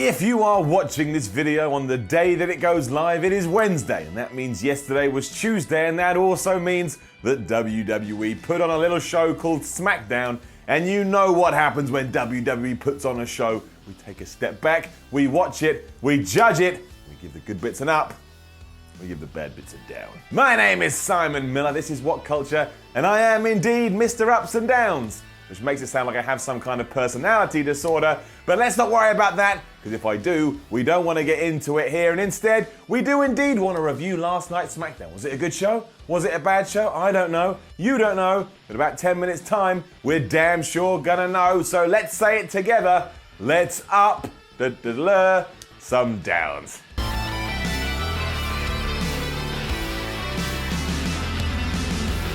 If you are watching this video on the day that it goes live, it is Wednesday, and that means yesterday was Tuesday, and that also means that WWE put on a little show called Smackdown, and you know what happens when WWE puts on a show. We take a step back, we watch it, we judge it, we give the good bits an up, we give the bad bits a down. My name is Simon Miller, this is WhatCulture, and I am indeed Mr. Ups and Downs, which makes it sound like I have some kind of personality disorder, but let's not worry about that, because if I do, we don't want to get into it here, and instead, we do indeed want to review last night's SmackDown. Was it a good show? Was it a bad show? I don't know. You don't know. In about 10 minutes' time, we're damn sure gonna know, so let's say it together. Let's up some downs.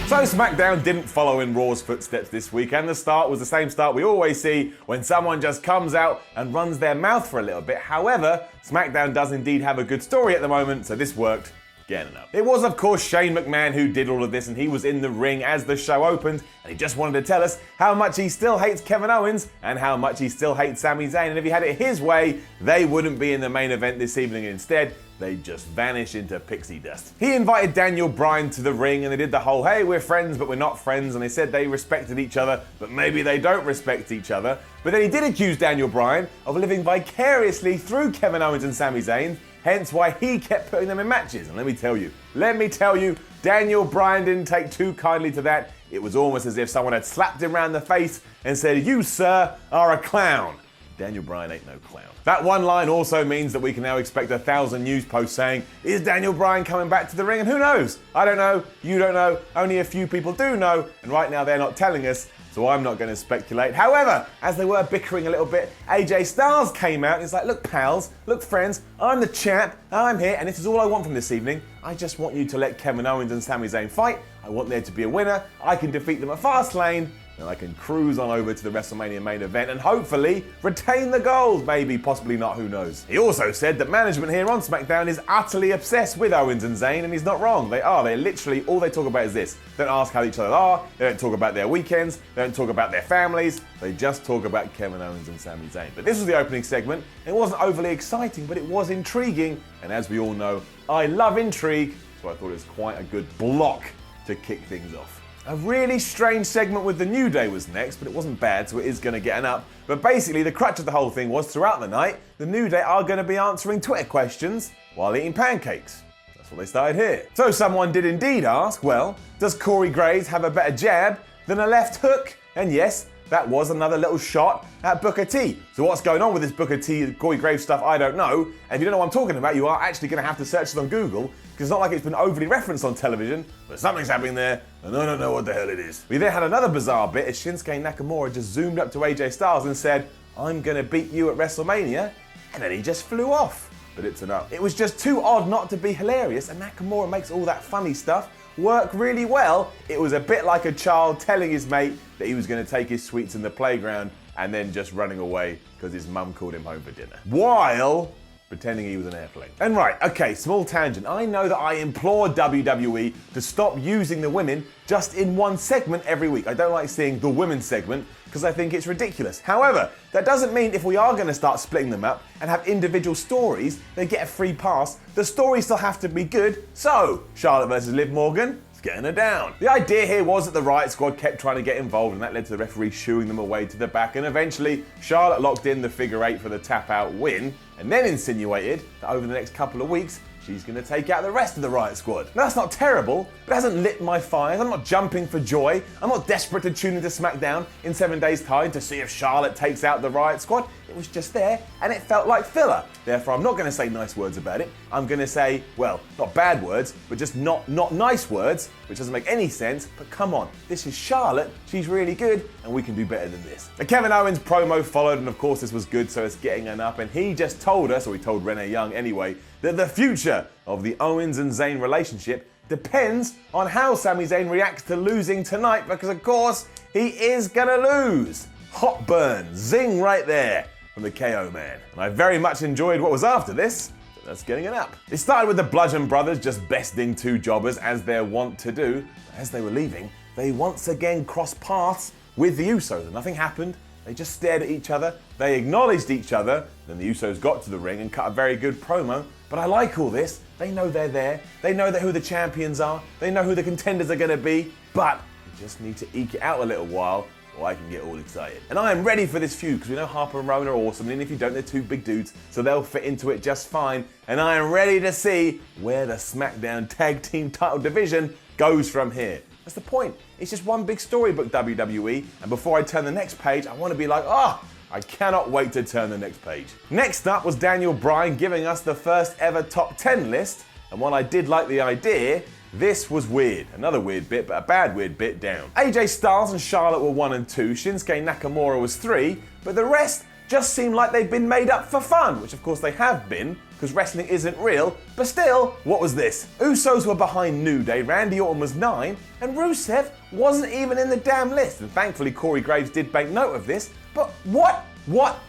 So SmackDown didn't follow in Raw's footsteps this week, and the start was the same start we always see when someone just comes out and runs their mouth for a little bit. However, SmackDown does indeed have a good story at the moment, so this worked. Getting enough. It was, of course, Shane McMahon who did all of this, and he was in the ring as the show opened, and he just wanted to tell us how much he still hates Kevin Owens and how much he still hates Sami Zayn, and if he had it his way, they wouldn't be in the main event this evening. Instead, they'd just vanish into pixie dust. He invited Bryan to the ring, and they did the whole, hey, we're friends, but we're not friends, and they said they respected each other, but maybe they don't respect each other. But then he did accuse Bryan of living vicariously through Kevin Owens and Sami Zayn, hence why he kept putting them in matches. And let me tell you, Bryan didn't take too kindly to that. It was almost as if someone had slapped him round the face and said, you, sir, are a clown. Bryan ain't no clown. That one line also means that we can now expect 1,000 news posts saying, is Bryan coming back to the ring? And who knows? I don't know, you don't know, only a few people do know, and right now they're not telling us, so I'm not going to speculate. However, as they were bickering a little bit, AJ Styles came out and he's like, look pals, look friends, I'm the champ, I'm here, and this is all I want from this evening. I just want you to let Kevin Owens and Sami Zayn fight. I want there to be a winner. I can defeat them at Fastlane, and I can cruise on over to the WrestleMania main event and hopefully retain the gold. Maybe, possibly not, who knows. He also said that management here on SmackDown is utterly obsessed with Owens and Zayn, and he's not wrong. They are. They're literally, all they talk about is this. They don't ask how each other are, they don't talk about their weekends, they don't talk about their families, they just talk about Kevin Owens and Sami Zayn. But this was the opening segment. It wasn't overly exciting, but it was intriguing, and as we all know, I love intrigue, so I thought it was quite a good block to kick things off. A really strange segment with the New Day was next, but it wasn't bad, so it is going to get an up. But basically, the crutch of the whole thing was throughout the night, the New Day are going to be answering Twitter questions while eating pancakes. That's what they started here. So someone did indeed ask, well, does Corey Graves have a better jab than a left hook? And yes, that was another little shot at Booker T. So what's going on with this Booker T, Corey Graves stuff, I don't know. And if you don't know what I'm talking about, you are actually going to have to search it on Google, because it's not like it's been overly referenced on television, but something's happening there, and I don't know what the hell it is. We then had another bizarre bit as Shinsuke Nakamura just zoomed up to AJ Styles and said, I'm going to beat you at WrestleMania, and then he just flew off. But it's enough. It was just too odd not to be hilarious, and Nakamura makes all that funny stuff work really well. It was a bit like a child telling his mate that he was going to take his sweets in the playground and then just running away because his mum called him home for dinner, while pretending he was an airplane. And right, okay, small tangent. I know that I implore WWE to stop using the women just in one segment every week. I don't like seeing the women's segment because I think it's ridiculous. However, that doesn't mean if we are going to start splitting them up and have individual stories, they get a free pass. The stories still have to be good. So, Charlotte versus Liv Morgan, it's getting her down. The idea here was that the Riot Squad kept trying to get involved, and that led to the referee shooing them away to the back, and eventually Charlotte locked in the figure eight for the tap out win, and then insinuated that over the next couple of weeks, she's going to take out the rest of the Riot Squad. Now, that's not terrible, but it hasn't lit my fires. I'm not jumping for joy. I'm not desperate to tune into SmackDown in 7 days' time to see if Charlotte takes out the Riot Squad. It was just there, and it felt like filler. Therefore, I'm not going to say nice words about it. I'm going to say, well, not bad words, but just not nice words, which doesn't make any sense. But come on, this is Charlotte. She's really good, and we can do better than this. The Kevin Owens promo followed, and of course this was good, so it's getting an up. And he just told us, or he told Renee Young anyway, that the future of the Owens and Zayn relationship depends on how Sami Zayn reacts to losing tonight, because of course he is gonna lose. Hot burn, zing right there from the KO man. And I very much enjoyed what was after this, so that's getting it up. It started with the Bludgeon Brothers just besting two jobbers as they're wont to do. As they were leaving, they once again crossed paths with the Usos, and nothing happened. They just stared at each other, they acknowledged each other, then the Usos got to the ring and cut a very good promo. But I like all this. They know they're there. They know who the champions are. They know who the contenders are going to be. But you just need to eke it out a little while, or I can get all excited. And I am ready for this feud, because we know Harper and Rowan are awesome, and if you don't, they're two big dudes, so they'll fit into it just fine. And I am ready to see where the SmackDown Tag Team title division goes from here. That's the point. It's just one big storybook, WWE, and before I turn the next page, I want to be like, I cannot wait to turn the next page. Next up was Daniel Bryan giving us the first ever top 10 list, and while I did like the idea, this was weird. Another weird bit, but a bad weird bit down. AJ Styles and Charlotte were 1 and 2, Shinsuke Nakamura was 3, but the rest just seemed like they'd been made up for fun, which of course they have been, because wrestling isn't real, but still, what was this? Usos were behind New Day, Randy Orton was 9, and Rusev wasn't even in the damn list, and thankfully Corey Graves did make note of this, but what?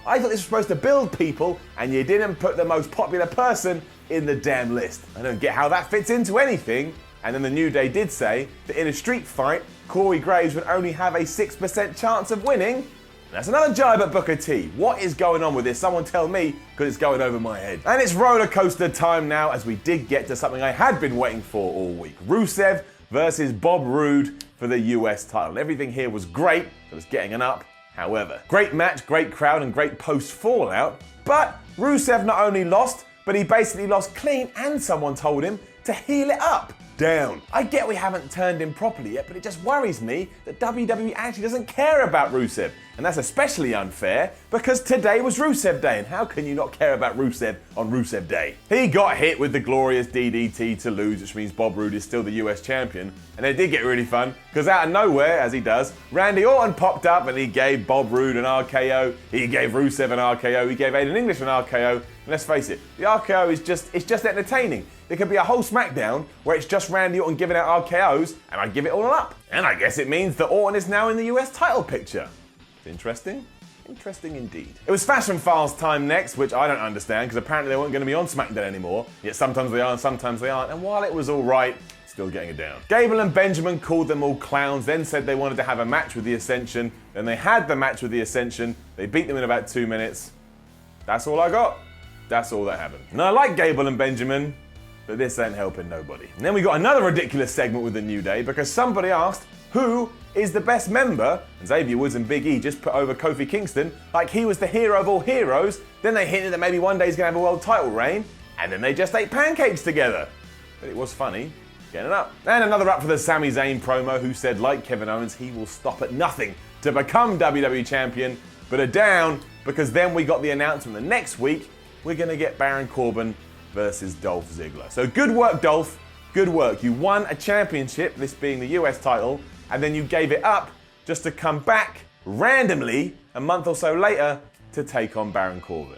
I thought this was supposed to build people, and you didn't put the most popular person in the damn list. I don't get how that fits into anything. And then the New Day did say that in a street fight, Corey Graves would only have a 6% chance of winning. That's another jibe at Booker T. What is going on with this? Someone tell me, because it's going over my head. And it's roller coaster time now, as we did get to something I had been waiting for all week. Rusev versus Bob Roode for the US title. Everything here was great, so it's getting an up. However, great match, great crowd, and great post-fallout. But Rusev not only lost, but he basically lost clean, and someone told him to heel it up. Down. I get we haven't turned him properly yet, but it just worries me that WWE actually doesn't care about Rusev. And that's especially unfair because today was Rusev Day, and how can you not care about Rusev on Rusev Day? He got hit with the glorious DDT to lose, which means Bob Roode is still the US champion. And it did get really fun, because out of nowhere, as he does, Randy Orton popped up and he gave Bob Roode an RKO, he gave Rusev an RKO, he gave Aiden English an RKO, and let's face it, the RKO is just entertaining. There could be a whole SmackDown where it's just Randy Orton giving out RKOs, and I'd give it all up. And I guess it means that Orton is now in the US title picture. Interesting? Interesting indeed. It was Fashion Files time next, which I don't understand, because apparently they weren't going to be on SmackDown anymore, yet sometimes they are and sometimes they aren't, and while it was alright, still getting it down. Gable and Benjamin called them all clowns, then said they wanted to have a match with the Ascension, then they had the match with the Ascension, they beat them in about 2 minutes. That's all I got. That's all that happened. And I like Gable and Benjamin, but this ain't helping nobody. And then we got another ridiculous segment with the New Day because somebody asked who is the best member, and Xavier Woods and Big E just put over Kofi Kingston like he was the hero of all heroes. Then they hinted that maybe one day he's gonna have a world title reign, and then they just ate pancakes together. But it was funny. Getting it up. And another up for the Sami Zayn promo, who said, like Kevin Owens, he will stop at nothing to become WWE champion, but a down because then we got the announcement that next week we're gonna get Baron Corbin versus Dolph Ziggler. So good work, Dolph. Good work. You won a championship, this being the US title, and then you gave it up just to come back randomly a month or so later to take on Baron Corbin.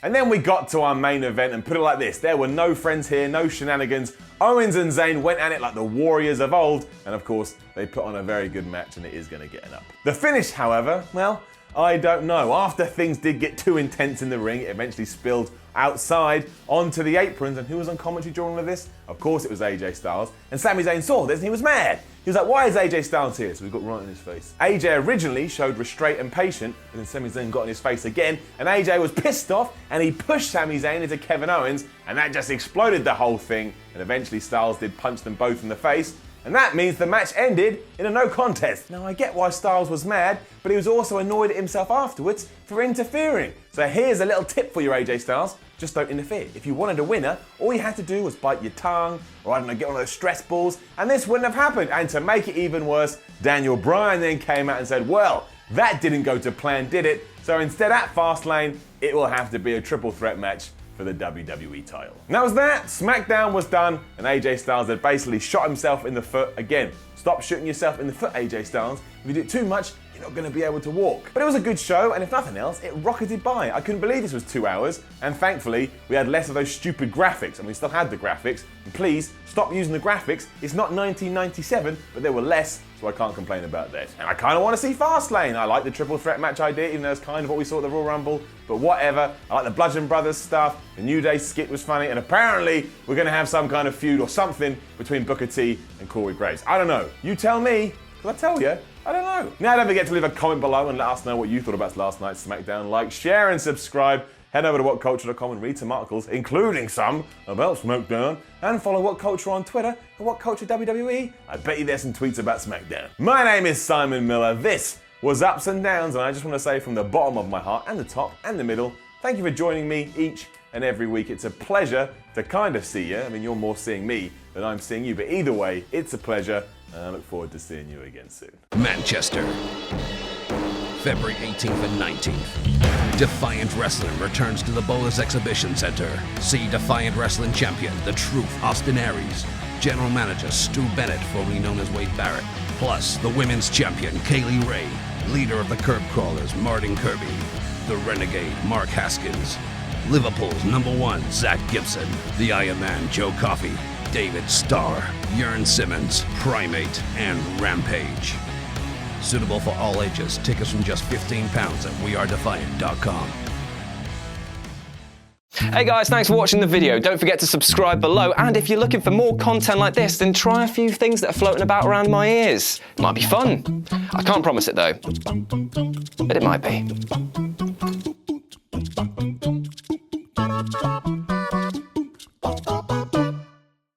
And then we got to our main event, and put it like this, there were no friends here, no shenanigans. Owens and Zayn went at it like the warriors of old, and of course, they put on a very good match, and it is going to get an up. The finish, however, well, I don't know. After things did get too intense in the ring, it eventually spilled outside onto the aprons, and who was on commentary during all of this? Of course it was AJ Styles, and Sami Zayn saw this and he was mad. He was like, why is AJ Styles here? So we got right in his face. AJ originally showed restraint and patience, but then Sami Zayn got in his face again, and AJ was pissed off, and he pushed Sami Zayn into Kevin Owens, and that just exploded the whole thing, and eventually Styles did punch them both in the face, and that means the match ended in a no contest. Now I get why Styles was mad, but he was also annoyed at himself afterwards for interfering. So here's a little tip for you, AJ Styles. Just don't interfere. If you wanted a winner, all you had to do was bite your tongue, or I don't know, get one of those stress balls, and this wouldn't have happened. And to make it even worse, Daniel Bryan then came out and said, well, that didn't go to plan, did it? So instead at Fastlane, it will have to be a triple threat match for the WWE title. And that was that. SmackDown was done, and AJ Styles had basically shot himself in the foot again. Stop shooting yourself in the foot, AJ Styles. If you do it too much, you're not going to be able to walk. But it was a good show, and if nothing else, it rocketed by. I couldn't believe this was 2 hours, and thankfully, we had less of those stupid graphics, and we still had the graphics. And please, stop using the graphics. It's not 1997, but there were less, so I can't complain about that. And I kind of want to see Fastlane. I like the triple threat match idea, even though it's kind of what we saw at the Royal Rumble, but whatever. I like the Bludgeon Brothers stuff. The New Day skit was funny, and apparently, we're going to have some kind of feud or something between Booker T and Corey Graves. I don't know. You tell me, because I tell you, I don't know. Now don't forget to leave a comment below and let us know what you thought about last night's SmackDown. Like, share and subscribe. Head over to WhatCulture.com and read some articles, including some about SmackDown, and follow WhatCulture on Twitter and WhatCulture WWE. I bet you there's some tweets about SmackDown. My name is Simon Miller. This was Ups and Downs, and I just want to say from the bottom of my heart and the top and the middle, thank you for joining me each and every week. It's a pleasure to kind of see you. I mean, you're more seeing me than I'm seeing you, but either way, it's a pleasure, and I look forward to seeing you again soon. Manchester, February 18th and 19th. Defiant Wrestling returns to the Bowlers Exhibition Center. See Defiant Wrestling Champion, The Truth, Austin Aries. General Manager Stu Bennett, formerly known as Wade Barrett. Plus, the Women's Champion, Kaylee Ray. Leader of the Curb Crawlers, Martin Kirby. The Renegade, Mark Haskins. Liverpool's #1, Zach Gibson. The Iron Man, Joe Coffey. David Starr, Jurn Simmons, Primate, and Rampage. Suitable for all ages. Tickets from just £15 at wearedefiant.com. Hey guys, thanks for watching the video. Don't forget to subscribe below, and if you're looking for more content like this, then try a few things that are floating about around my ears. Might be fun. I can't promise it though, but it might be.